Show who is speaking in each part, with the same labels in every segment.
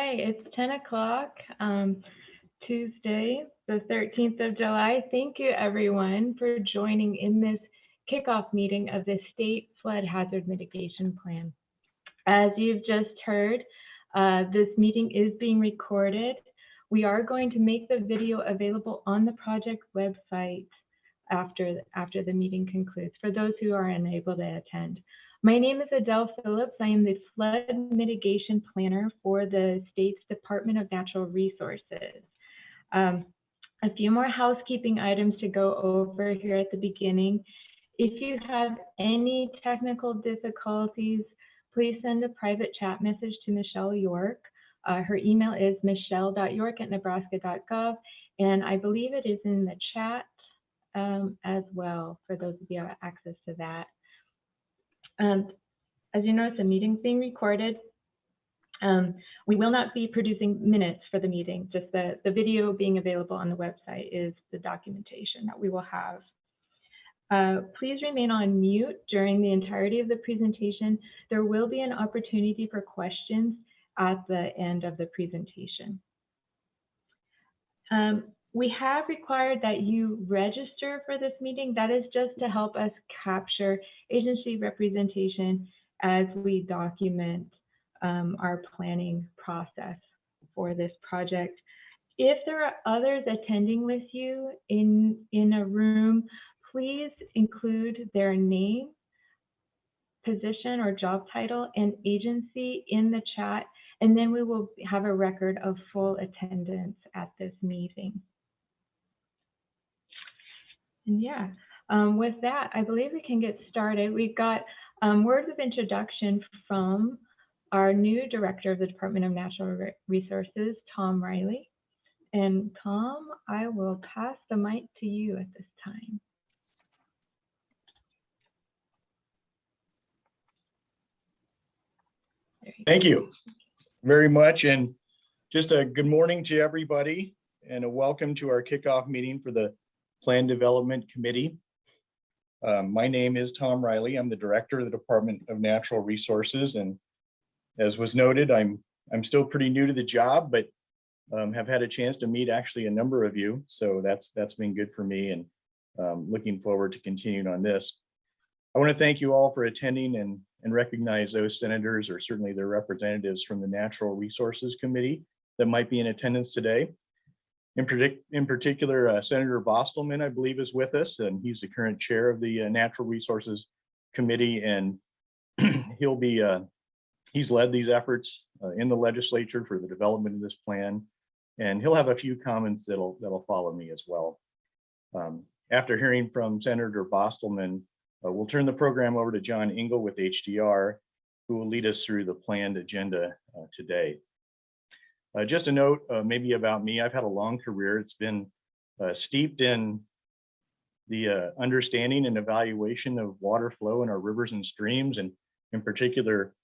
Speaker 1: Hi, it's 10 o'clock, Tuesday, the 13th of July. Thank you, everyone, for joining in this kickoff meeting of the State Flood Hazard Mitigation Plan. As you've just heard, this meeting is being recorded. We are going to make the video available on the project website after the meeting concludes for those who are unable to attend. My name is Adele Phillips. I am the Flood Mitigation Planner for the state's Department of Natural Resources. A few more housekeeping items to go over here at the beginning. If you have any technical difficulties, please send a private chat message to Michelle York. Her email is michelle.york@nebraska.gov, and I believe it is in the chat as well for those of you who have access to that. As you notice, the meeting's being recorded. We will not be producing minutes for the meeting, just the video being available on the website is the documentation that we will have. Please remain on mute during the entirety of the presentation. There will be an opportunity for questions at the end of the presentation. We have required that you register for this meeting. That is just to help us capture agency representation as we document our planning process for this project. If there are others attending with you in a room, please include their name, position or job title, and agency in the chat, and then we will have a record of full attendance at this meeting. And yeah, with that, I believe we can get started. We've got words of introduction from our new director of the Department of Natural Resources, Tom Riley. And Tom, I will pass the mic to you at this time.
Speaker 2: Thank you very much, and just a good morning to everybody, and a welcome to our kickoff meeting for the Plan Development Committee. My name is Tom Riley. I'm the director of the Department of Natural Resources, and as was noted, I'm still pretty new to the job, but have had a chance to meet actually a number of you, so that's been good for me, and looking forward to continuing on this. I want to thank you all for attending and recognize those senators, or certainly their representatives from the Natural Resources Committee that might be in attendance today. In particular, Senator Bostelman, I believe, is with us, and he's the current chair of the Natural Resources Committee, and he's led these efforts in the legislature for the development of this plan, and he'll have a few comments that'll follow me as well. After hearing from Senator Bostelman, we'll turn the program over to John Engel with HDR, who will lead us through the planned agenda today. Just a note maybe about me. I've had a long career. It's been steeped in the understanding and evaluation of water flow in our rivers and streams, and in particular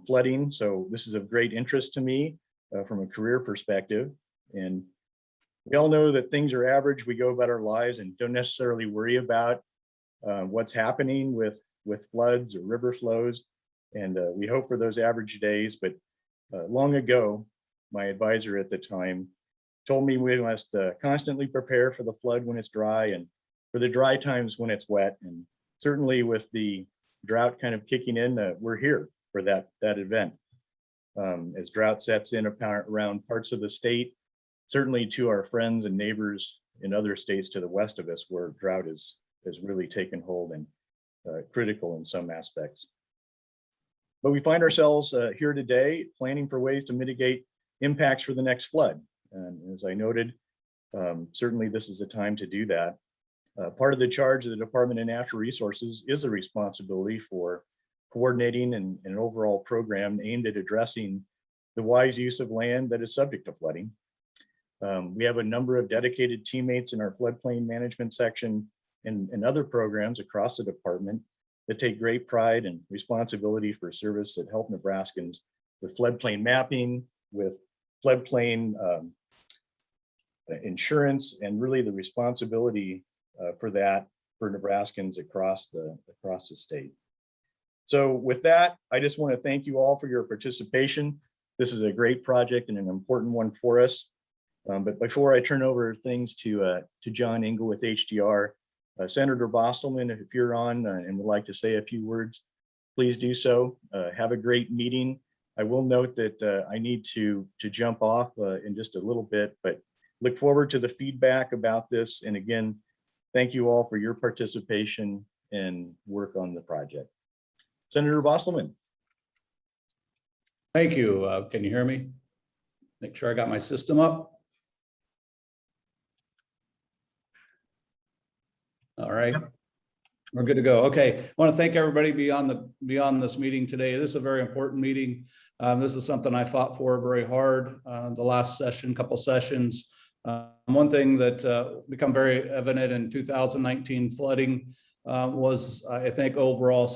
Speaker 2: flooding. So this is of great interest to me from a career perspective. And we all know that things are average. We go about our lives and don't necessarily worry about what's happening with floods or river flows. And we hope for those average days. But long ago, my advisor at the time told me we must constantly prepare for the flood when it's dry, and for the dry times when it's wet. And certainly with the drought kind of kicking in, we're here for that event. As drought sets in around parts of the state, certainly to our friends and neighbors in other states to the west of us, where drought has really taken hold and critical in some aspects. But we find ourselves here today planning for ways to mitigate impacts for the next flood. And as I noted, certainly this is the time to do that. Part of the charge of the Department of Natural Resources is a responsibility for coordinating an overall program aimed at addressing the wise use of land that is subject to flooding. We have a number of dedicated teammates in our floodplain management section and other programs across the department that take great pride and responsibility for service that help Nebraskans with floodplain mapping, with floodplain insurance, and really the responsibility for that for Nebraskans across the state. So with that, I just want to thank you all for your participation. This is a great project and an important one for us. But before I turn over things to John Engel with HDR, Senator Bostelman, if you're on and would like to say a few words, please do so. Have a great meeting. I will note that I need to jump off in just a little bit, but look forward to the feedback about this. And again, thank you all for your participation and work on the project. Senator Bostelman.
Speaker 3: Thank you. Can you hear me? Make sure I got my system up. All right. We're good to go. Okay. I want to thank everybody beyond this meeting today. This is a very important meeting. This is something I fought for very hard the last session, couple sessions. One thing that become very evident in 2019 flooding was, I think, overall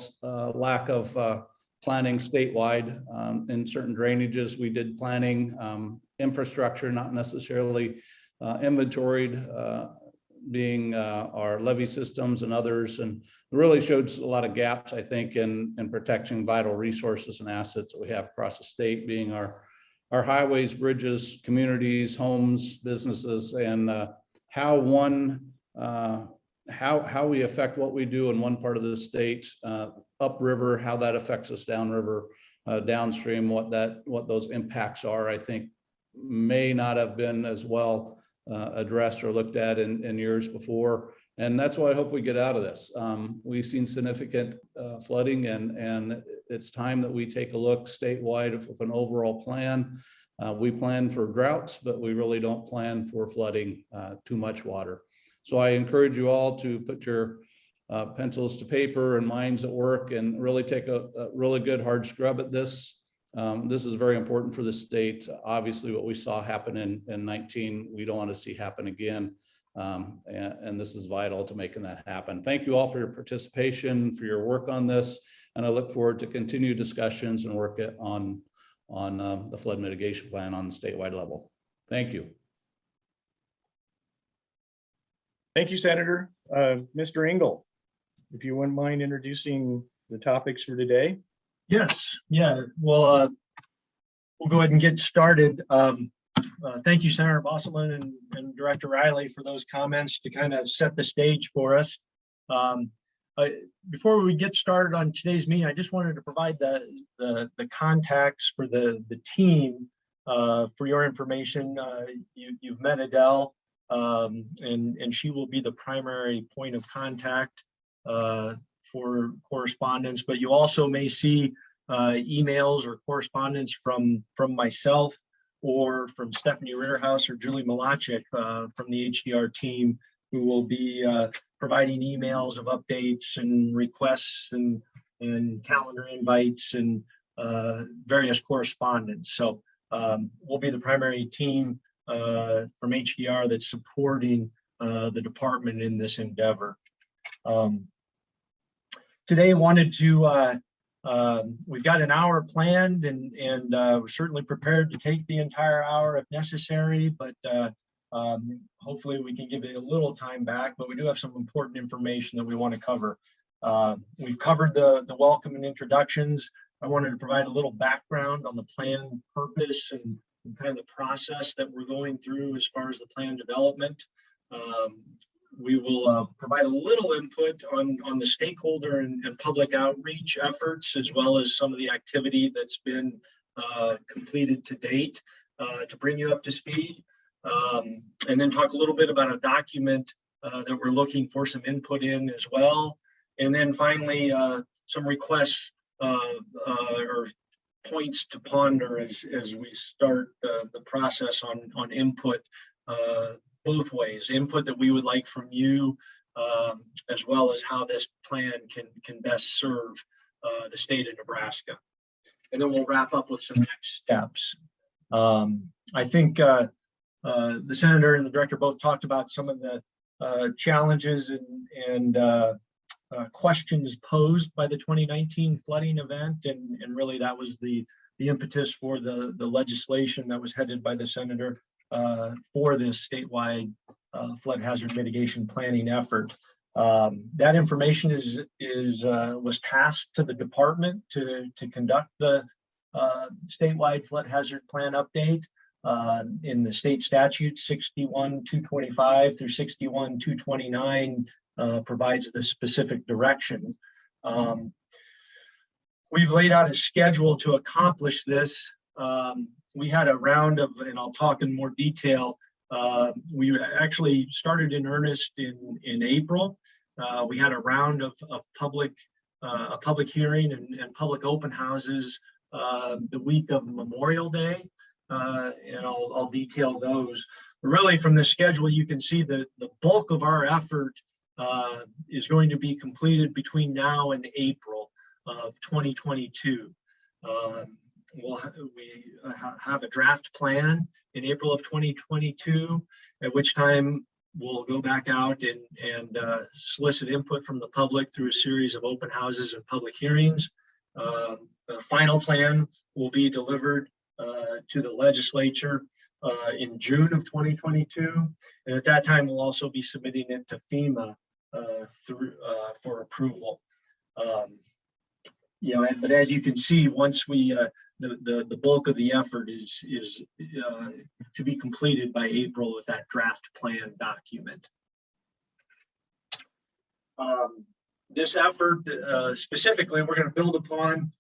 Speaker 3: lack of planning statewide in certain drainages. We did planning, infrastructure, not necessarily inventoried, being our levee systems and others, and really showed a lot of gaps, I think, in protecting vital resources and assets that we have across the state, being our highways, bridges, communities, homes, businesses, and how we affect what we do in one part of the state upriver, how that affects us downriver, downstream, what those impacts are, I think may not have been as well addressed or looked at in years before. And that's what I hope we get out of this. We've seen significant flooding, and it's time that we take a look statewide with an overall plan. We plan for droughts, but we really don't plan for flooding, too much water. So I encourage you all to put your pencils to paper and minds at work and really take a really good hard scrub at this. This is very important for the state. Obviously, what we saw happen in 19, we don't want to see happen again. And this is vital to making that happen. Thank you all for your participation, for your work on this. And I look forward to continued discussions and work on the flood mitigation plan on the statewide level. Thank you.
Speaker 2: Thank you, Senator. Mr. Engel, if you wouldn't mind introducing the topics for today.
Speaker 4: Yes, yeah, well, we'll go ahead and get started. Thank you, Senator Bostelman and Director Riley, for those comments to kind of set the stage for us. Before we get started on today's meeting, I just wanted to provide the contacts for the team for your information. You've met Adele, and she will be the primary point of contact for correspondence, but you also may see emails or correspondence from myself or from Stephanie Ritterhouse or Julie Malachik from the HDR team, who will be providing emails of updates and requests and calendar invites and various correspondence. So we'll be the primary team from HDR that's supporting the department in this endeavor. Today, wanted to, we've got an hour planned, and we're certainly prepared to take the entire hour if necessary, but hopefully we can give it a little time back, but we do have some important information that we want to cover. We've covered the welcome and introductions. I wanted to provide a little background on the plan purpose and kind of the process that we're going through as far as the plan development. We will provide a little input on the stakeholder and public outreach efforts, as well as some of the activity that's been completed to date to bring you up to speed. And then talk a little bit about a document that we're looking for some input in as well. And then finally, some requests or points to ponder as we start the process on input both ways, input that we would like from you, as well as how this plan can best serve the state of Nebraska. And then we'll wrap up with some next steps. I think the senator and the director both talked about some of the challenges and questions posed by the 2019 flooding event, and really that was the impetus for the legislation that was headed by the senator for this statewide flood hazard mitigation planning effort. That information was tasked to the department to conduct the statewide flood hazard plan update. In the state statute 61-225 through 61-229 provides the specific direction. We've laid out a schedule to accomplish this. We had a round of, and I'll talk in more detail, we actually started in earnest in April. We had a round of a public hearing and public open houses the week of Memorial Day, and I'll detail those. But really, from the schedule, you can see the bulk of our effort is going to be completed between now and April of 2022. We have a draft plan in April of 2022, at which time we'll go back out and solicit input from the public through a series of open houses and public hearings. The final plan will be delivered to the legislature in June of 2022. And at that time, we'll also be submitting it to FEMA for approval. But as you can see, once we the bulk of the effort is to be completed by April with that draft plan document. This effort specifically, we're going to build upon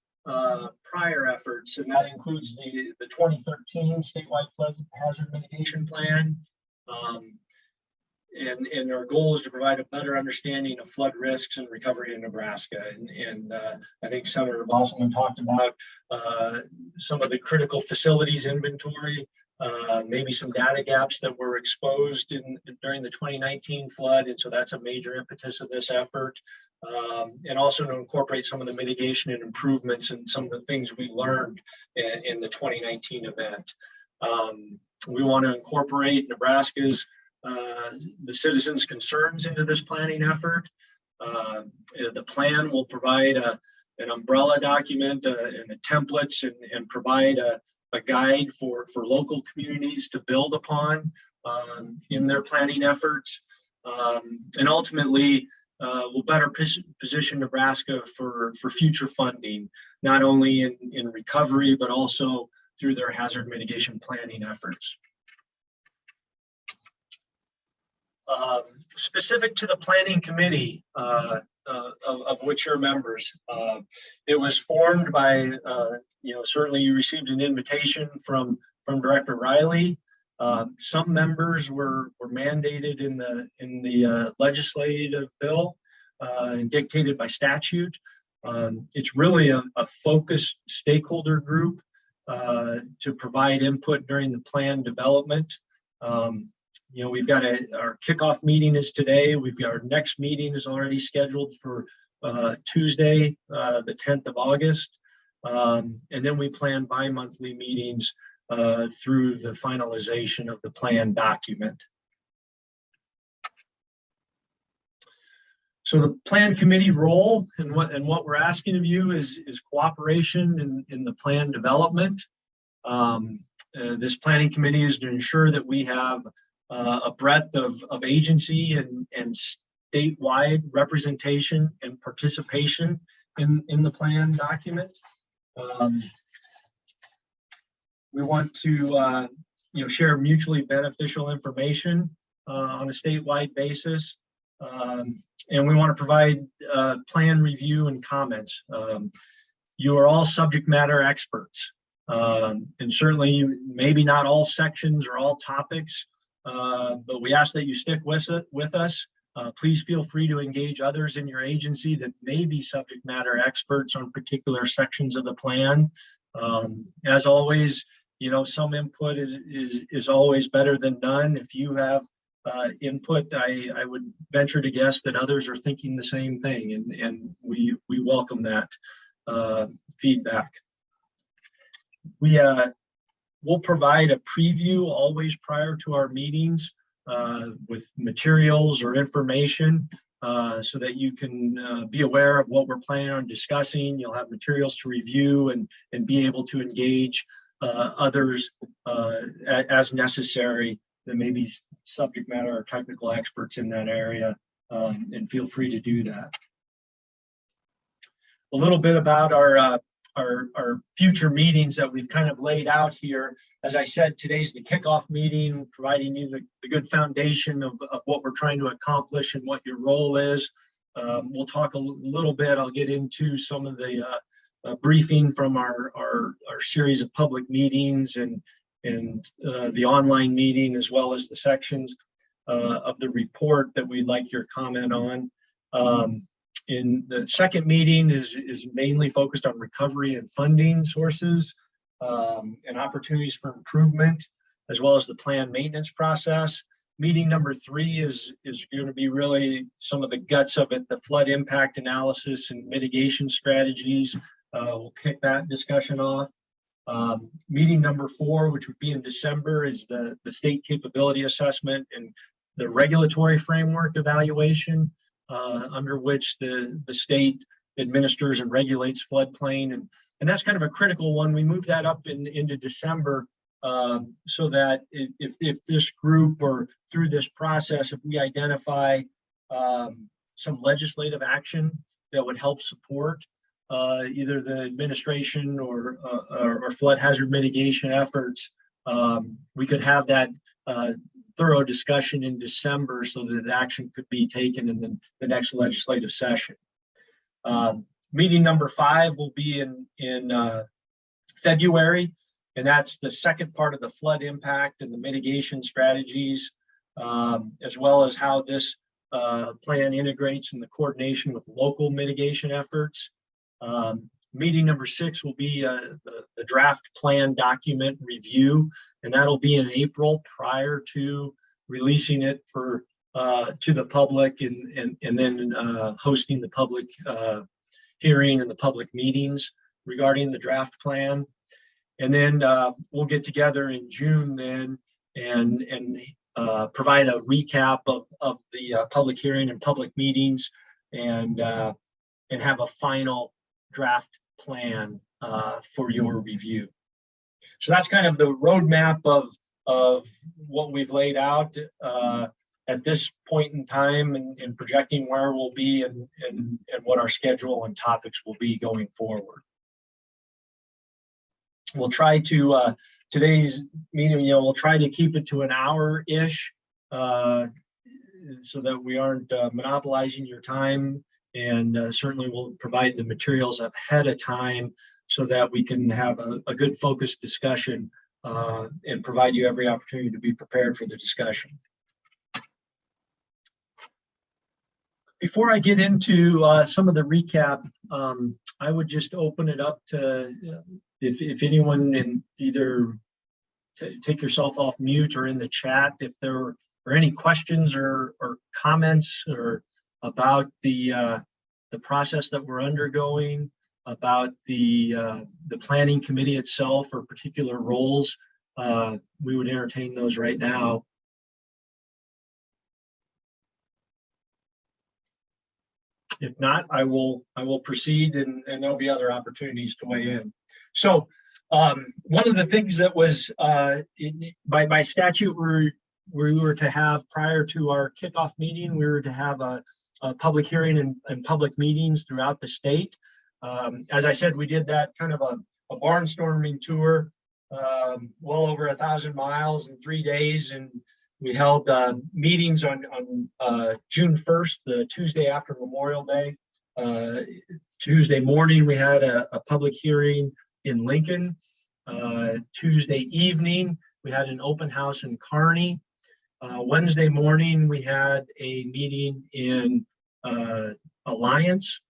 Speaker 4: prior efforts, and that includes the 2013 statewide flood hazard mitigation plan. And our goal is to provide a better understanding of flood risks and recovery in Nebraska. And I think Senator Bosselman talked about some of the critical facilities inventory, maybe some data gaps that were exposed during the 2019 flood. And so that's a major impetus of this effort. And also to incorporate some of the mitigation and improvements and some of the things we learned in the 2019 event. We want to incorporate Nebraska's the citizens' concerns into this planning effort. The plan will provide an umbrella document and templates and provide a guide for local communities to build upon in their planning efforts. And ultimately, will better position Nebraska for future funding, not only in recovery, but also through their hazard mitigation planning efforts. Specific to the planning committee of which you're members, it was formed by, certainly you received an invitation from Director Riley. Some members were mandated in the legislative bill and dictated by statute. It's really a focused stakeholder group to provide input during the plan development. We've got our kickoff meeting is today. We've got our next meeting is already scheduled for Tuesday, the 10th of August. And then we plan bi-monthly meetings through the finalization of the plan document. So the plan committee role and what we're asking of you is cooperation in the plan development. This planning committee is to ensure that we have a breadth of agency and statewide representation and participation in the plan document. We want to share mutually beneficial information on a statewide basis. And we want to provide plan review and comments. You are all subject matter experts. And certainly maybe not all sections or all topics, but we ask that you stick with us. Please feel free to engage others in your agency that may be subject matter experts on particular sections of the plan. As always, some input is always better than none. If you have input, I would venture to guess that others are thinking the same thing, and we welcome that feedback. We'll provide a preview always prior to our meetings with materials or information so that you can be aware of what we're planning on discussing. You'll have materials to review and be able to engage others as necessary that may be subject matter or technical experts in that area, and feel free to do that. A little bit about our our future meetings that we've kind of laid out here. As I said, today's the kickoff meeting, providing you the good foundation of what we're trying to accomplish and what your role is. We'll talk a little bit. I'll get into some of the briefing from our series of public meetings and the online meeting, as well as the sections of the report that we'd like your comment on. In the second meeting is mainly focused on recovery and funding sources and opportunities for improvement, as well as the planned maintenance process. Meeting number 3 is going to be really some of the guts of it, the flood impact analysis and mitigation strategies. We'll kick that discussion off. Meeting number 4, which would be in December, is the state capability assessment and the regulatory framework evaluation under which the state administers and regulates floodplain. And that's kind of a critical one. We moved that up into December so that if this group or through this process, if we identify some legislative action that would help support either the administration or flood hazard mitigation efforts, we could have that thorough discussion in December so that action could be taken in the next legislative session. Meeting number 5 will be in February, and that's the second part of the flood impact and the mitigation strategies, as well as how this plan integrates in the coordination with local mitigation efforts. Meeting number 6 will be the draft plan document review, and that'll be in April prior to releasing it for to the public and then hosting the public hearing and the public meetings regarding the draft plan. And then we'll get together in June then and provide a recap of the public hearing and public meetings and have a final draft plan for your review. So that's kind of the roadmap of what we've laid out at this point in time and projecting where we'll be and what our schedule and topics will be going forward. We'll try to, today's meeting, we'll try to keep it to an hour-ish so that we aren't monopolizing your time. And certainly we'll provide the materials ahead of time so that we can have a good focused discussion and provide you every opportunity to be prepared for the discussion. Before I get into some of the recap, I would just open it up to if anyone in either take yourself off mute or in the chat, if there are any questions or comments or about the process that we're undergoing, about the planning committee itself or particular roles, we would entertain those right now. If not, I will proceed, and there'll be other opportunities to weigh in. So one of the things that was by statute we were to have prior to our kickoff meeting, we were to have a public hearing and public meetings throughout the state. As I said, we did that kind of a barnstorming tour, well over 1,000 miles in 3 days, and we held meetings on June 1st, the Tuesday after Memorial Day. Tuesday morning, we had a public hearing in Lincoln. Tuesday evening, we had an open house in Kearney. Wednesday morning, we had a meeting in Alliance.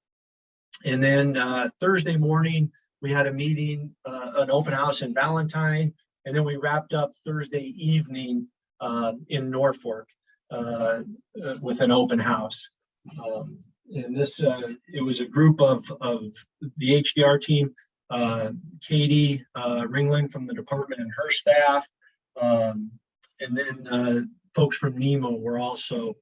Speaker 4: And then Thursday morning, we had a meeting, an open house in Valentine. And then we wrapped up Thursday evening in Norfolk with an open house. And this, it was a group of the HDR team, Katie Ringling from the department and her staff, and then folks from NEMO were also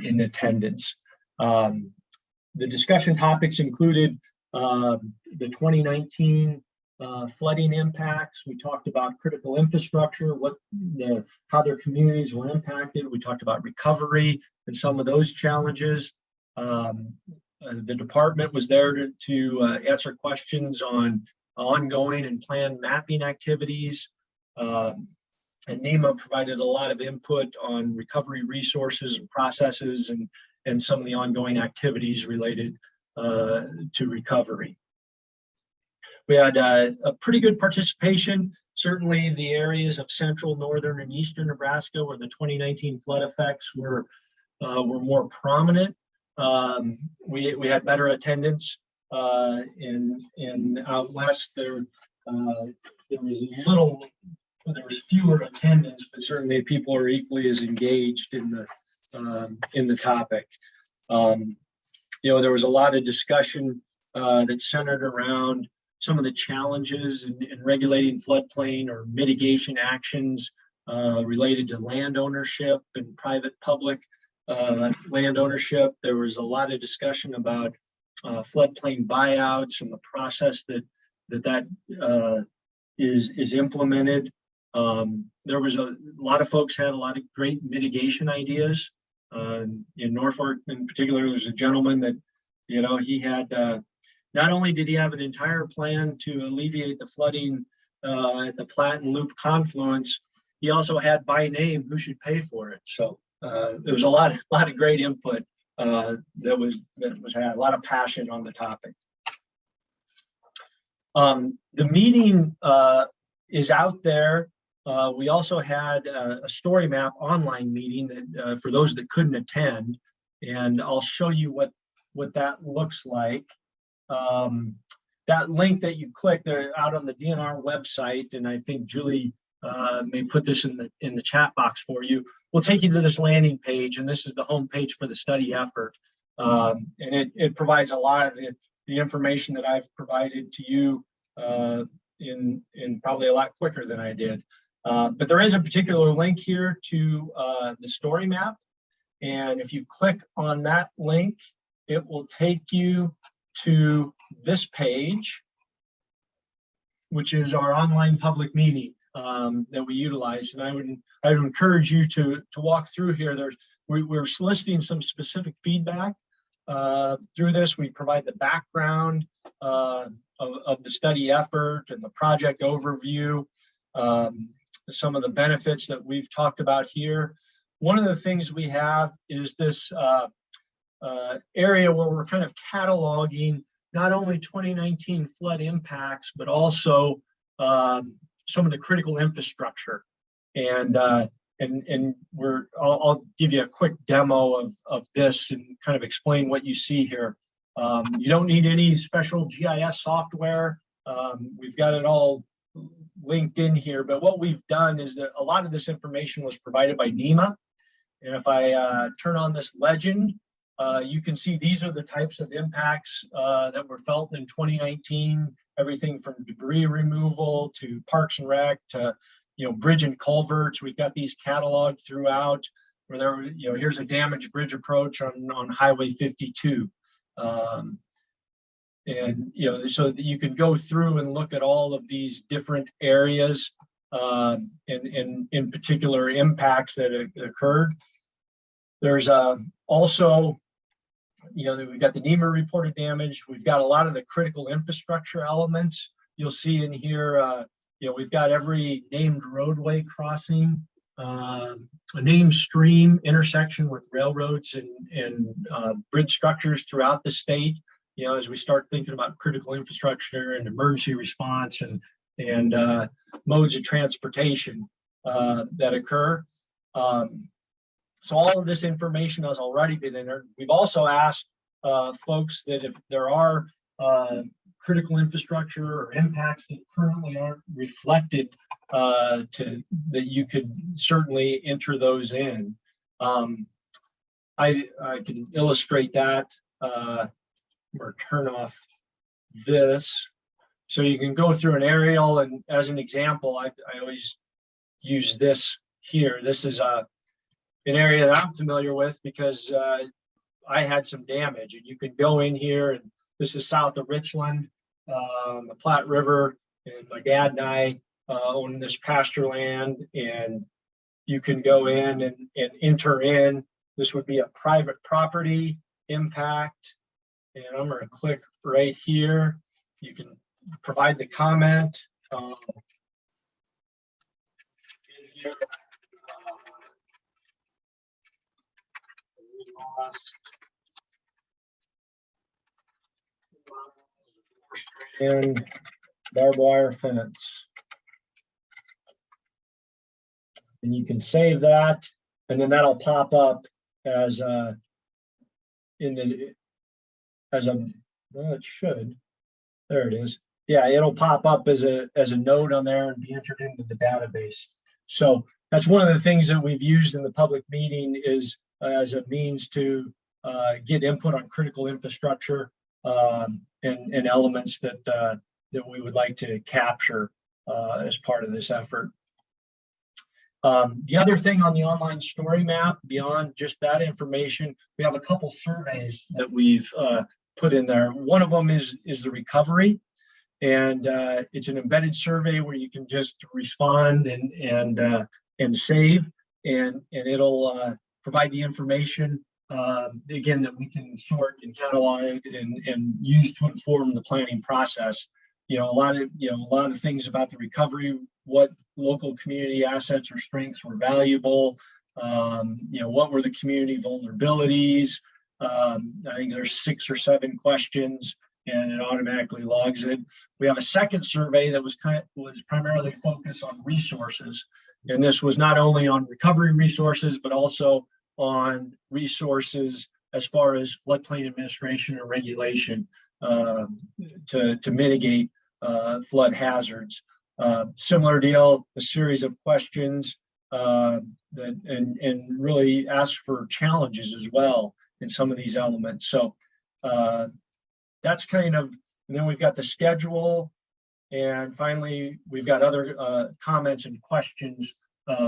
Speaker 4: in attendance. The discussion topics included the 2019 flooding impacts. We talked about critical infrastructure, how their communities were impacted. We talked about recovery and some of those challenges. The department was there to answer questions on ongoing and planned mapping activities. And NEMA provided a lot of input on recovery resources and processes and some of the ongoing activities related to recovery. We had a pretty good participation. Certainly the areas of central, northern, and eastern Nebraska where the 2019 flood effects were more prominent. We had better attendance in out west. There was fewer attendance, but certainly people are equally as engaged in the topic. There was a lot of discussion that centered around some of the challenges in regulating floodplain or mitigation actions related to land ownership and private-public land ownership. There was a lot of discussion about floodplain buyouts and the process that is implemented. There was a lot of folks had a lot of great mitigation ideas. In Norfolk in particular, there was a gentleman that, he had, not only did he have an entire plan to alleviate the flooding at the Platte and Loop confluence, he also had by name who should pay for it. So there was a lot of great input that was had, a lot of passion on the topic. The meeting is out there. We also had a story map online meeting that for those that couldn't attend, and I'll show you what that looks like. That link that you click there out on the DNR website, and I think Julie may put this in the chat box for you, will take you to this landing page, and this is the home page for the study effort. And it provides a lot of the information that I've provided to you in probably a lot quicker than I did. But there is a particular link here to the story map. And if you click on that link, it will take you to this page, which is our online public meeting that we utilize. And I would encourage you to walk through here. We're soliciting some specific feedback through this. We provide the background of the study effort and the project overview, some of the benefits that we've talked about here. One of the things we have is this area where we're kind of cataloging not only 2019 flood impacts, but also some of the critical infrastructure. And I'll give you a quick demo of this and kind of explain what you see here. You don't need any special GIS software. We've got it all linked in here, but what we've done is that a lot of this information was provided by NEMA. And if I turn on this legend, you can see these are the types of impacts that were felt in 2019, everything from debris removal to parks and rec to, bridge and culverts. We've got these cataloged throughout where there, here's a damaged bridge approach on Highway 52. And, so that you can go through and look at all of these different areas and in particular impacts that occurred. There's also, we've got the NEMA reported damage. We've got a lot of the critical infrastructure elements. You'll see in here, we've got every named roadway crossing, a named stream intersection with railroads and bridge structures throughout the state. As we start thinking about critical infrastructure and emergency response and modes of transportation that occur. So all of this information has already been entered. We've also asked folks that if there are critical infrastructure or impacts that currently aren't reflected, that you could certainly enter those in. I can illustrate that or turn off this. So you can go through an aerial, and as an example, I always use this here. This is an area that I'm familiar with because I had some damage, and you can go in here, and this is south of Richland, the Platte River, and my dad and I own this pasture land, and you can go in and enter in. This would be a private property impact, and I'm going to click right here. You can provide the comment. In here, and barbed wire fence. And you can save that, and then that'll pop up as well, it should. There it is. Yeah, it'll pop up as a note on there and be entered into the database. So that's one of the things that we've used in the public meeting is as a means to get input on critical infrastructure and elements that we would like to capture as part of this effort. The other thing on the online story map, beyond just that information, we have a couple surveys that we've put in there. One of them is the recovery, and it's an embedded survey where you can just respond and save, and it'll provide the information again that we can sort and catalog and use to inform the planning process. A lot of things about the recovery, what local community assets or strengths were valuable, what were the community vulnerabilities. I think there's 6 or 7 questions, and it automatically logs it. We have a second survey that was primarily focused on resources, and this was not only on recovery resources but also on resources as far as floodplain administration or regulation to mitigate flood hazards. Similar deal, a series of questions and really ask for challenges as well in some of these elements. So that's kind of, and then we've got the schedule, and finally we've got other comments and questions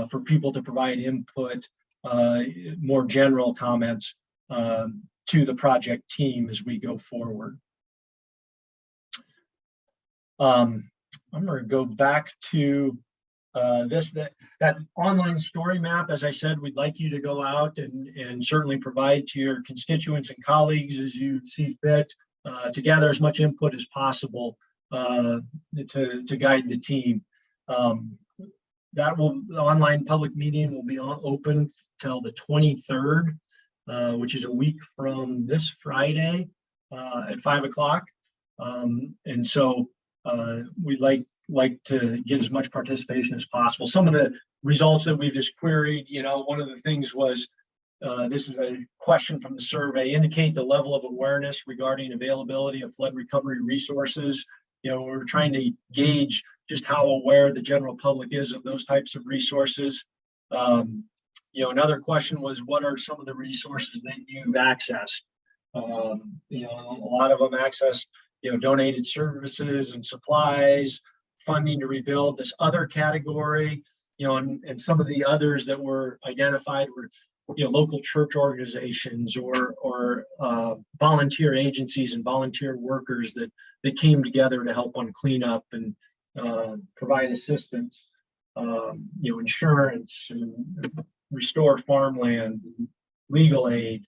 Speaker 4: for people to provide input, more general comments to the project team as we go forward. I'm going to go back to that online story map. As I said, we'd like you to go out and certainly provide to your constituents and colleagues as you see fit to gather as much input as possible to guide the team. The online public meeting will be open till the 23rd, which is a week from this Friday at 5 o'clock. And so we'd like to get as much participation as possible. Some of the results that we've just queried, one of the things was, this is a question from the survey, indicate the level of awareness regarding availability of flood recovery resources. We're trying to gauge just how aware the general public is of those types of resources. Another question was, what are some of the resources that you've accessed? A lot of them access donated services and supplies, funding to rebuild. This other category, and some of the others that were identified were, local church organizations or volunteer agencies and volunteer workers that came together to help on cleanup and provide assistance, insurance and restore farmland, legal aid.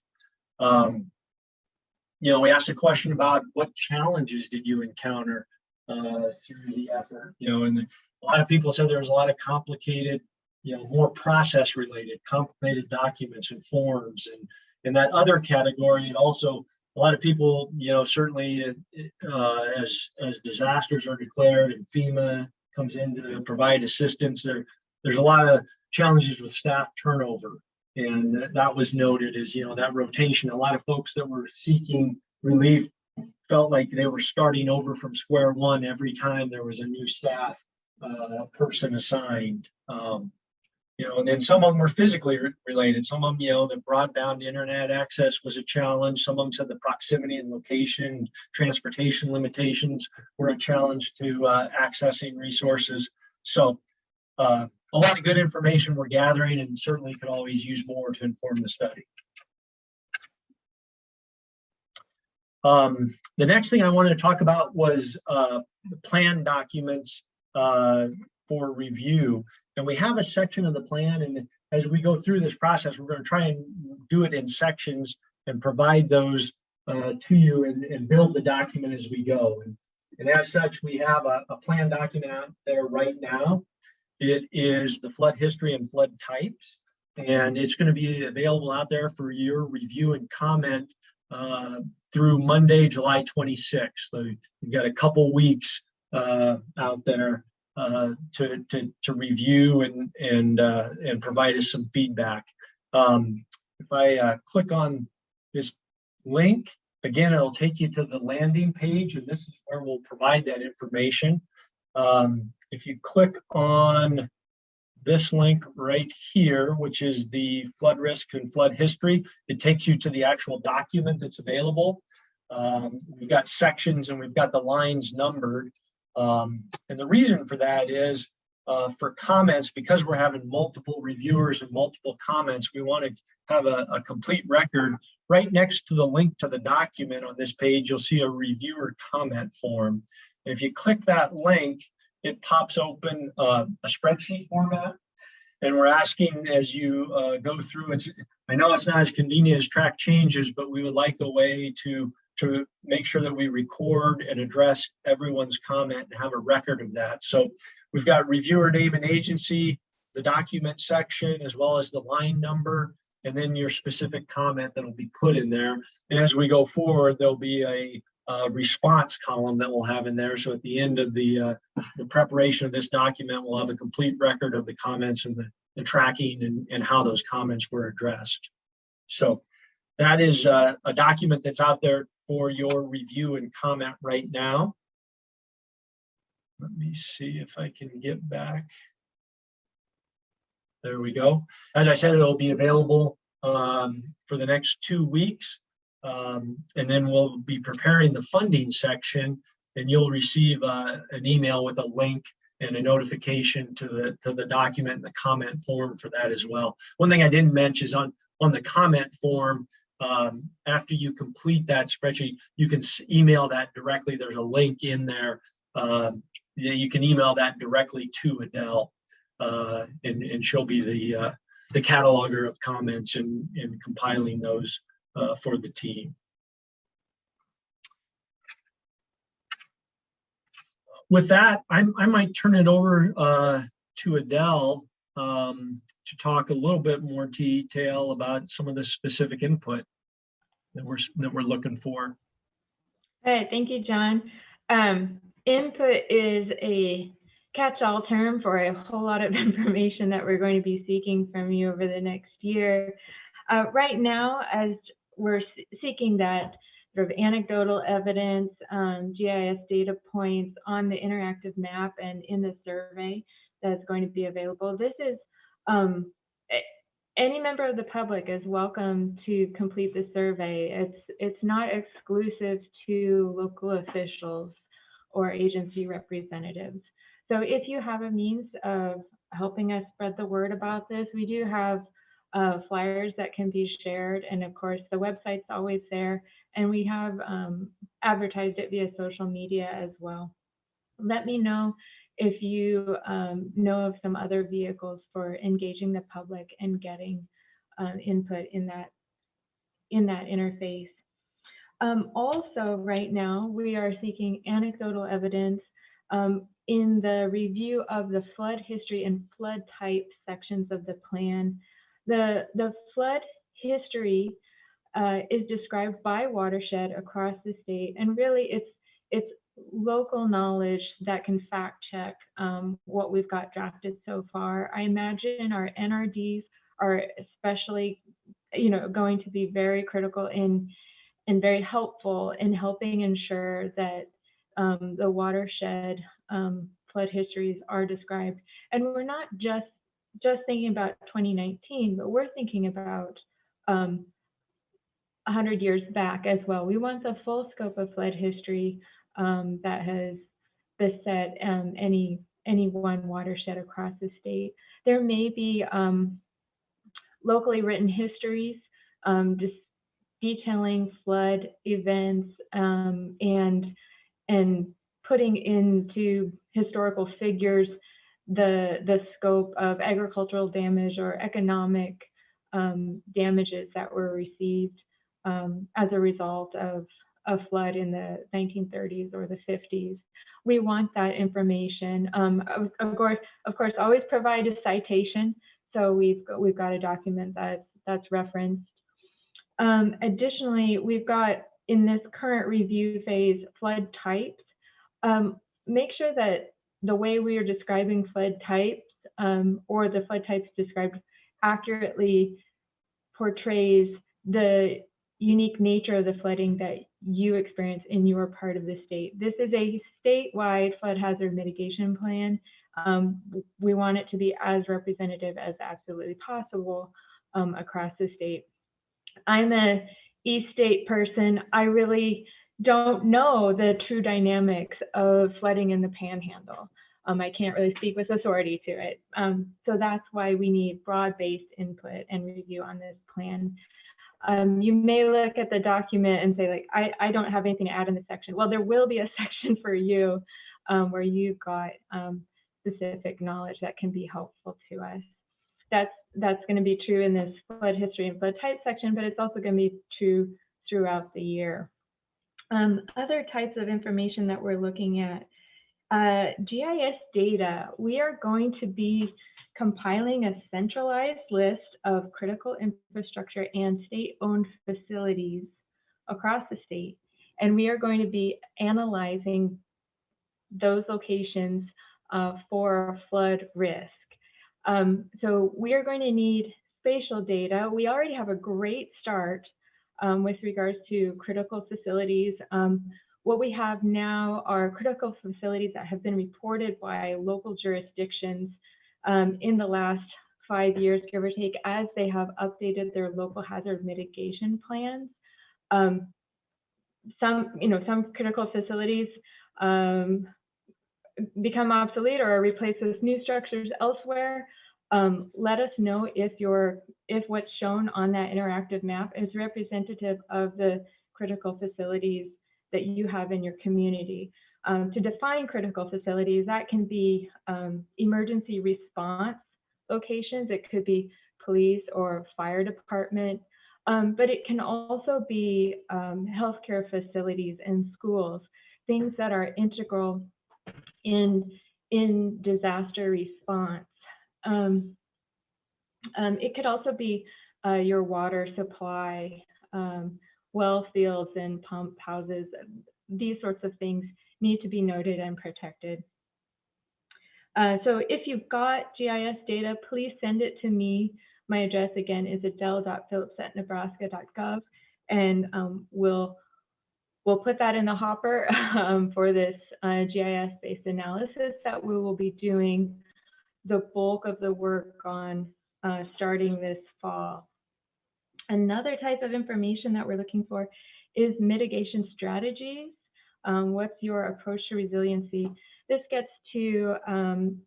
Speaker 4: We asked a question about what challenges did you encounter through the effort, and a lot of people said there was a lot of complicated, more process related, complicated documents and forms. And in that other category, and also a lot of people, certainly as disasters are declared and FEMA comes in to provide assistance, there's a lot of challenges with staff turnover. And that was noted as, that rotation. A lot of folks that were seeking relief felt like they were starting over from square one every time there was a new staff person assigned. And then some of them were physically related. Some of them, the broadband internet access was a challenge. Some of them said the proximity and location, transportation limitations were a challenge to accessing resources. So a lot of good information we're gathering, and certainly could always use more to inform the study. The next thing I wanted to talk about was the plan documents for review. And we have a section of the plan, and as we go through this process, we're going to try and do it in sections and provide those to you and build the document as we go. And And as such, we have a plan document out there right now. It is the flood history and flood types, and it's going to be available out there for your review and comment through Monday, July 26th. So you've got a couple weeks out there to review and provide us some feedback. If I click on this link, again, it'll take you to the landing page, and this is where we'll provide that information. If you click on this link right here, which is the flood risk and flood history, it takes you to the actual document that's available. We've got sections and we've got the lines numbered. And the reason for that is for comments, because we're having multiple reviewers and multiple comments, we want to have a complete record. Right next to the link to the document on this page, you'll see a reviewer comment form. And if you click that link, it pops open a spreadsheet format. And we're asking as you go through, I know it's not as convenient as track changes, but we would like a way to make sure that we record and address everyone's comment and have a record of that. So we've got reviewer name and agency, the document section, as well as the line number, and then your specific comment that will be put in there. And as we go forward, there'll be a response column that we'll have in there. So at the end of the preparation of this document, we'll have a complete record of the comments and the tracking and how those comments were addressed. So that is a document that's out there for your review and comment right now. Let me see if I can get back. There we go. As I said, it'll be available for the next 2 weeks. And then we'll be preparing the funding section, and you'll receive an email with a link and a notification to the document and the comment form for that as well. One thing I didn't mention is on the comment form, after you complete that spreadsheet, you can email that directly. There's a link in there. You can email that directly to Adele, and she'll be the cataloger of comments and compiling those for the team. With that, I might turn it over to Adele to talk a little bit more detail about some of the specific input that we're looking for.
Speaker 1: All right, thank you, John. Input is a catch-all term for a whole lot of information that we're going to be seeking from you over the next year. Right now, as we're seeking that sort of anecdotal evidence, GIS data points on the interactive map and in the survey that's going to be available. This is any member of the public is welcome to complete the survey. It's not exclusive to local officials or agency representatives. So if you have a means of helping us spread the word about this, we do have flyers that can be shared, and of course the website's always there, and we have advertised it via social media as well. Let me know if you know of some other vehicles for engaging the public and getting input in that interface. Also, right now we are seeking anecdotal evidence in the review of the flood history and flood type sections of the plan. The flood history is described by watershed across the state, and really it's local knowledge that can fact check what we've got drafted so far. I imagine our NRDs are especially, going to be very critical and very helpful in helping ensure that the watershed flood histories are described. And we're not just thinking about 2019, but we're thinking about 100 years back as well. We want the full scope of flood history that has beset any one watershed across the state. There may be locally written histories just detailing flood events and putting into historical figures the scope of agricultural damage or economic damages that were received as a result of a flood in the 1930s or the 50s. We want that information. Of course, always provide a citation. So we've got a document that's referenced. Additionally, we've got in this current review phase flood types. Make sure that the way we are describing flood types or the flood types described accurately portrays the unique nature of the flooding that you experience in your part of the state. This is a statewide flood hazard mitigation plan. We want it to be as representative as absolutely possible across the state. I'm a East State person. I really don't know the true dynamics of flooding in the Panhandle. I can't really speak with authority to it. So that's why we need broad-based input and review on this plan. You may look at the document and say, like, I don't have anything to add in this section. Well, there will be a section for you where you've got specific knowledge that can be helpful to us. That's going to be true in this flood history and flood type section, but it's also going to be true throughout the year. Other types of information that we're looking at, GIS data. We are going to be compiling a centralized list of critical infrastructure and state-owned facilities across the state, and we are going to be analyzing those locations for flood risk. So we are going to need spatial data. We already have a great start with regards to critical facilities. What we have now are critical facilities that have been reported by local jurisdictions in the last 5 years, give or take, as they have updated their local hazard mitigation plans. Some critical facilities become obsolete or are replaced with new structures elsewhere. Let us know if what's shown on that interactive map is representative of the critical facilities that you have in your community. To define critical facilities, that can be emergency response locations. It could be police or fire department, but it can also be healthcare facilities and schools, things that are integral in disaster response. It could also be your water supply, well fields and pump houses. These sorts of things need to be noted and protected. So if you've got GIS data, please send it to me. My address again is adele.phillips@nebraska.gov, and we'll put that in the hopper for this GIS-based analysis that we will be doing the bulk of the work on starting this fall. Another type of information that we're looking for is mitigation strategies. What's your approach to resiliency? This gets to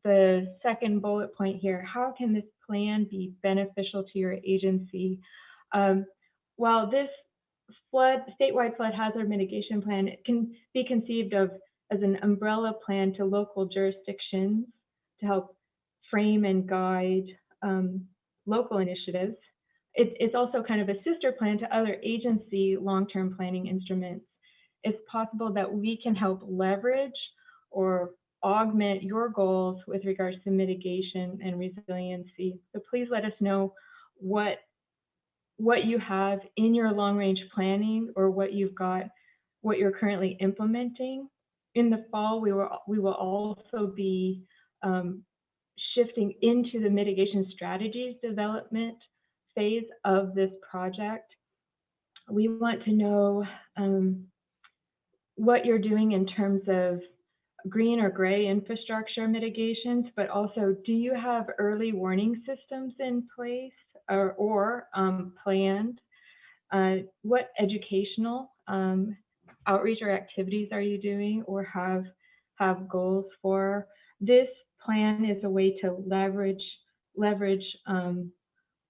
Speaker 1: the second bullet point here. How can this plan be beneficial to your agency? While this statewide flood hazard mitigation plan can be conceived of as an umbrella plan to local jurisdictions to help frame and guide local initiatives, it's also kind of a sister plan to other agency long-term planning instruments. It's possible that we can help leverage or augment your goals with regards to mitigation and resiliency. So please let us know what you have in your long-range planning or what you've got, what you're currently implementing. In the fall, we will also be shifting into the mitigation strategies development phase of this project. We want to know what you're doing in terms of green or gray infrastructure mitigations, but also, do you have early warning systems in place or planned? What educational outreach or activities are you doing or have goals for? This plan is a way to leverage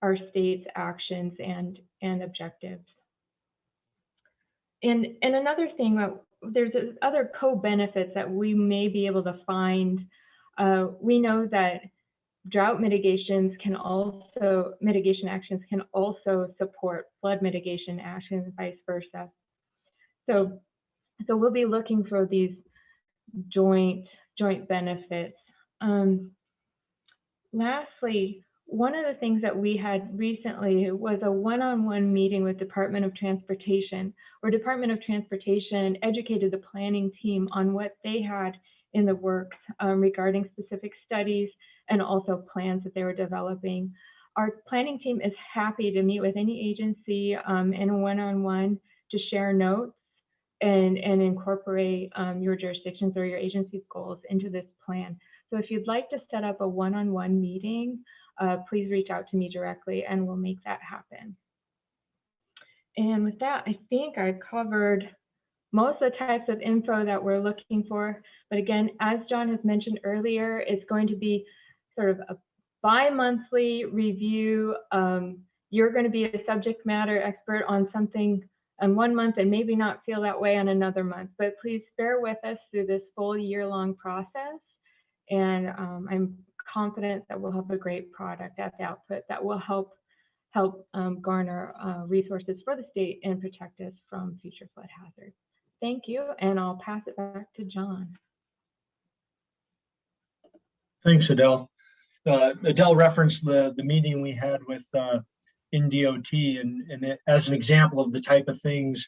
Speaker 1: our state's actions and objectives. And another thing, there's other co-benefits that we may be able to find. We know that drought mitigation actions can also support flood mitigation actions, vice versa. So we'll be looking for these joint benefits. Lastly, one of the things that we had recently was a one-on-one meeting with Department of Transportation, where Department of Transportation educated the planning team on what they had in the works regarding specific studies and also plans that they were developing. Our planning team is happy to meet with any agency in a one-on-one to share notes and incorporate your jurisdictions or your agency's goals into this plan. So if you'd like to set up a one-on-one meeting, please reach out to me directly and we'll make that happen. And with that, I think I covered most of the types of info that we're looking for. But again, as John has mentioned earlier, it's going to be sort of a bi-monthly review. You're going to be a subject matter expert on something in 1 month and maybe not feel that way on another month, but please bear with us through this full year-long process. And I'm confident that we'll have a great product at the output that will help garner resources for the state and protect us from future flood hazards. Thank you, and I'll pass it back to John.
Speaker 4: Thanks, Adele. Adele referenced the meeting we had with NDOT, and as an example of the type of things,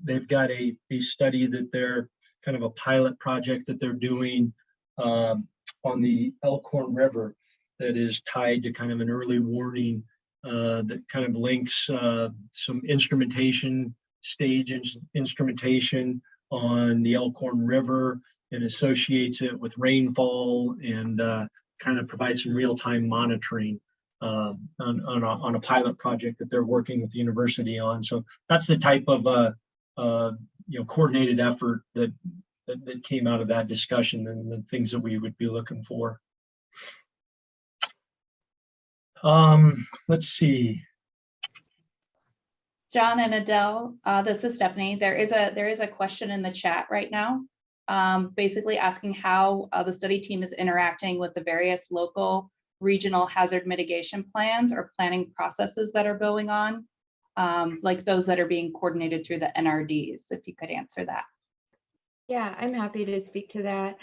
Speaker 4: they've got a study that they're kind of a pilot project that they're doing on the Elkhorn River that is tied to kind of an early warning that kind of links some instrumentation, stage instrumentation on the Elkhorn River and associates it with rainfall and kind of provides some real-time monitoring on a pilot project that they're working with the university on. So that's the type of coordinated effort that came out of that discussion and the things that we would be looking for. Let's see.
Speaker 5: John and Adele, this is Stephanie. There is a question in the chat right now, basically asking how the study team is interacting with the various local regional hazard mitigation plans or planning processes that are going on, like those that are being coordinated through the NRDs, if you could answer that.
Speaker 1: Yeah, I'm happy to speak to that.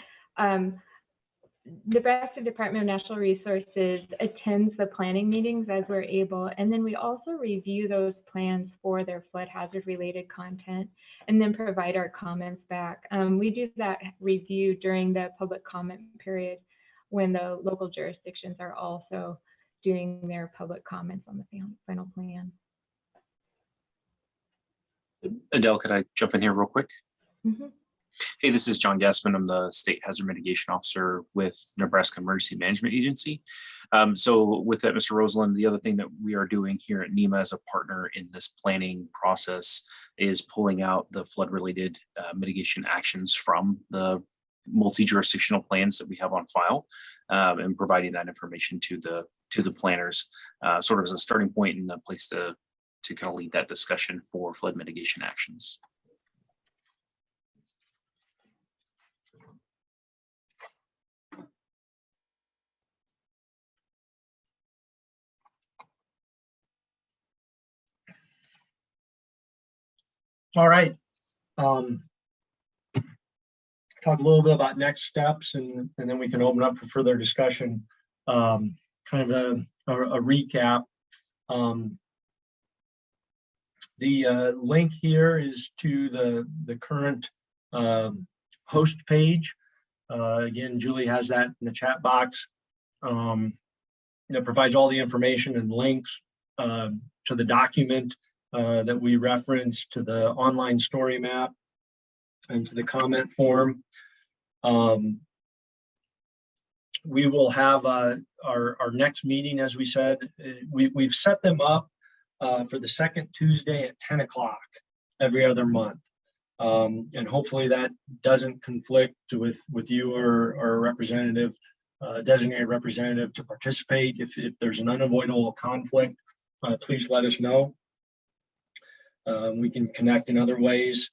Speaker 1: Nebraska Department of Natural Resources attends the planning meetings as we're able, and then we also review those plans for their flood hazard related content and then provide our comments back. We do that review during the public comment period when the local jurisdictions are also doing their public comments on the final plan.
Speaker 6: Adele, could I jump in here real quick?
Speaker 1: Mm-hmm.
Speaker 6: Hey, this is John Gassman. I'm the State Hazard Mitigation Officer with Nebraska Emergency Management Agency. So with that, Mr. Roseland, the other thing that we are doing here at NEMA as a partner in this planning process is pulling out the flood-related mitigation actions from the multi-jurisdictional plans that we have on file and providing that information to the planners, sort of as a starting point and a place to kind of lead that discussion for flood mitigation actions.
Speaker 4: All right. Talk a little bit about next steps, and then we can open up for further discussion. Kind of a recap. The link here is to the current host page. Again, Julie has that in the chat box. It provides all the information and links to the document that we referenced, to the online story map, and to the comment form. We will have our next meeting, as we said. We've set them up for the second Tuesday at 10 o'clock every other month. And hopefully that doesn't conflict with you or a representative, designated representative to participate. If there's an unavoidable conflict, please let us know. We can connect in other ways.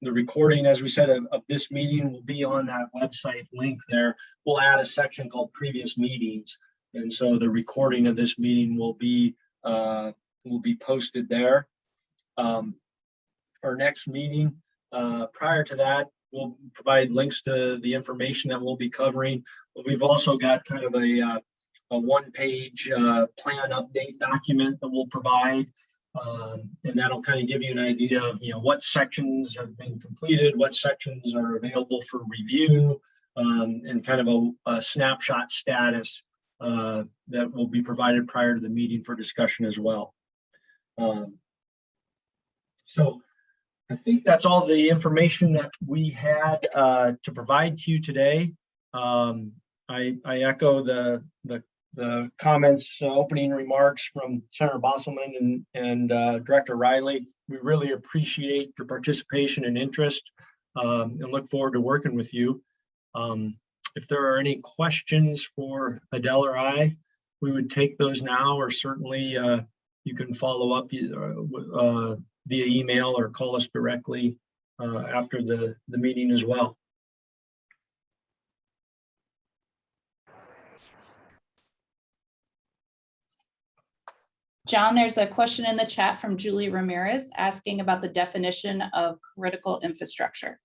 Speaker 4: The recording, as we said, of this meeting will be on that website link there. We'll add a section called previous meetings. And so the recording of this meeting will be posted there. our next meeting. Prior to that, we'll provide links to the information that we'll be covering. But we've also got kind of a one-page plan update document that we'll provide. And that'll kind of give you an idea of, what sections have been completed, what sections are available for review, and kind of a snapshot status that will be provided prior to the meeting for discussion as well. So I think that's all the information that we had to provide to you today. I echo the comments, opening remarks from Senator Bostelman and Director Riley. We really appreciate your participation and interest and look forward to working with you. If there are any questions for Adele or I, we would take those now, or certainly you can follow up via email or call us directly after the meeting as well.
Speaker 5: John, there's a question in the chat from Julie Ramirez asking about the definition of critical infrastructure.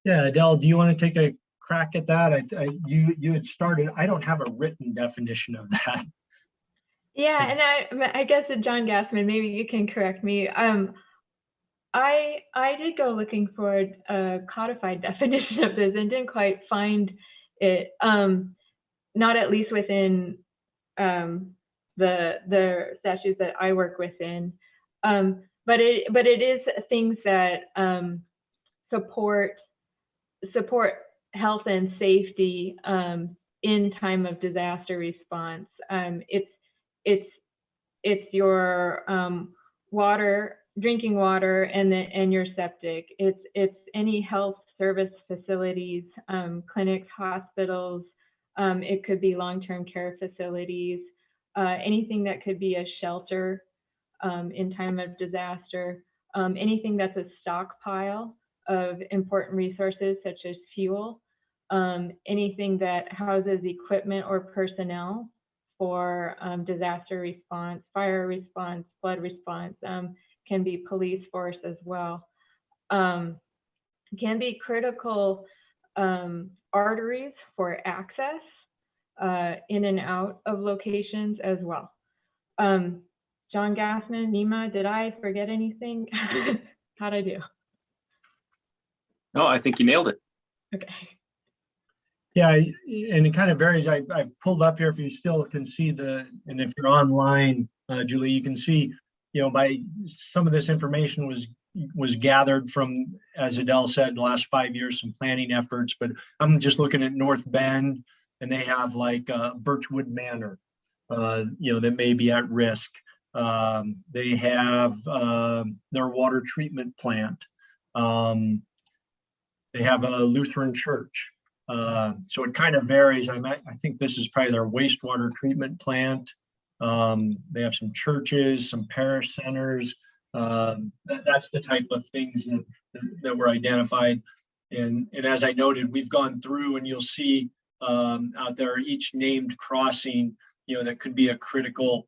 Speaker 4: Yeah, Adele, do you want to take a crack at that? You had started. I don't have a written definition of that.
Speaker 1: Yeah, and I guess John Gassman, maybe you can correct me. I did go looking for a codified definition of this and didn't quite find it. Not at least within the statutes that I work within, but it is things that support health and safety in time of disaster response. It's your water, drinking water, and your septic. It's any health service facilities, clinics, hospitals. It could be long-term care facilities, anything that could be a shelter in time of disaster, anything that's a stockpile of important resources such as fuel, anything that houses equipment or personnel for disaster response, fire response, flood response, can be police force as well. Can be critical arteries for access in and out of locations as well. John Gassman, Nima, did I forget anything? How'd I do?
Speaker 6: No, I think you nailed it.
Speaker 1: Okay.
Speaker 4: Yeah, and it kind of varies. I've pulled up here if you still can see and if you're online, Julie, you can see, by some of this information was gathered from, as Adele said, the last 5 years, some planning efforts, but I'm just looking at North Bend, and they have like Birchwood Manor, that may be at risk. They have their water treatment plant. They have a Lutheran church. So it kind of varies. I think this is probably their wastewater treatment plant. They have some churches, some parish centers. That's the type of things that were identified. And as I noted, we've gone through, and you'll see out there each named crossing, that could be a critical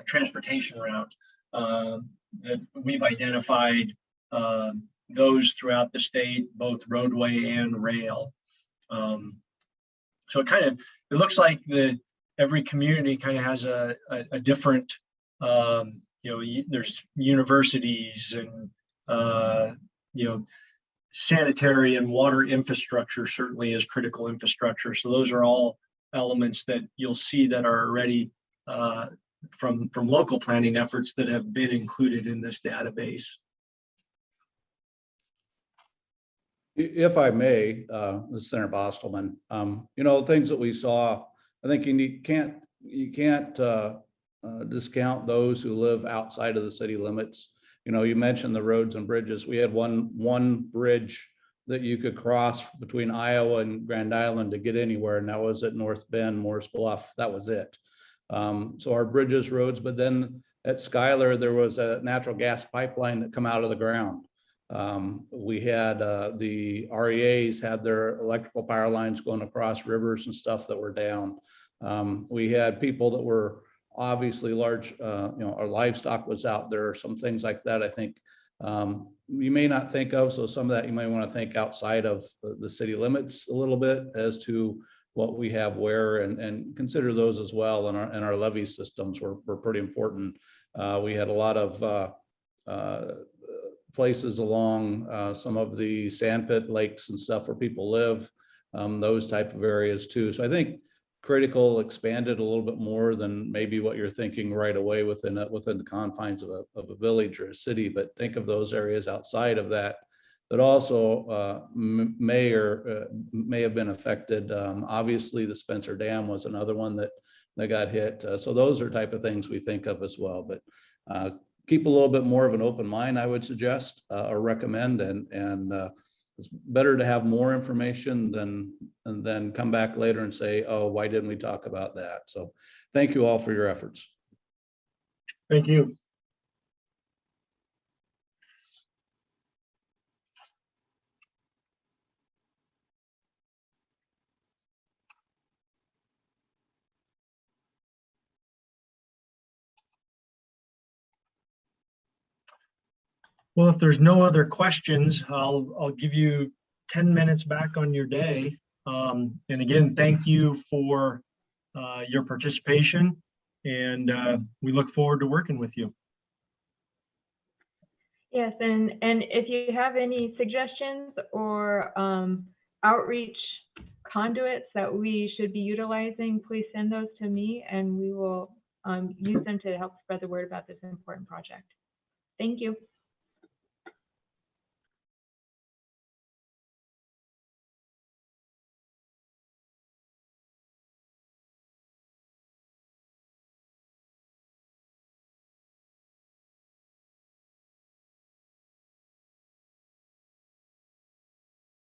Speaker 4: transportation route that we've identified those throughout the state, both roadway and rail. So it looks like every community kind of has a different, there's universities and, sanitary and water infrastructure certainly is critical infrastructure. So those are all elements that you'll see that are already from local planning efforts that have been included in this database.
Speaker 3: If I may, this is Senator Bostelman, things that we saw, I think you can't discount those who live outside of the city limits. You mentioned the roads and bridges. We had one bridge that you could cross between Iowa and Grand Island to get anywhere, and that was at North Bend, Morris Bluff. That was it. So our bridges, roads, but then at Schuyler, there was a natural gas pipeline that come out of the ground. We had the REAs had their electrical power lines going across rivers and stuff that were down. We had people that were obviously large, our livestock was out there, some things like that, I think you may not think of. So some of that you might want to think outside of the city limits a little bit as to what we have where, and consider those as well. And our levee systems were pretty important. We had a lot of places along some of the sandpit lakes and stuff where people live, those type of areas too. So I think critical expanded a little bit more than maybe what you're thinking right away within the confines of a village or a city. But think of those areas outside of that that also may have been affected. Obviously, the Spencer Dam was another one that got hit. So those are type of things we think of as well. But keep a little bit more of an open mind, I would suggest or recommend, and it's better to have more information and then come back later and say, oh, why didn't we talk about that? So thank you all for your efforts.
Speaker 4: Thank you. Well, if there's no other questions, I'll give you 10 minutes back on your day. And again, thank you for your participation, and we look forward to working with you.
Speaker 1: Yes, and if you have any suggestions or outreach conduits that we should be utilizing, please send those to me, and we will use them to help spread the word about this important project. Thank you.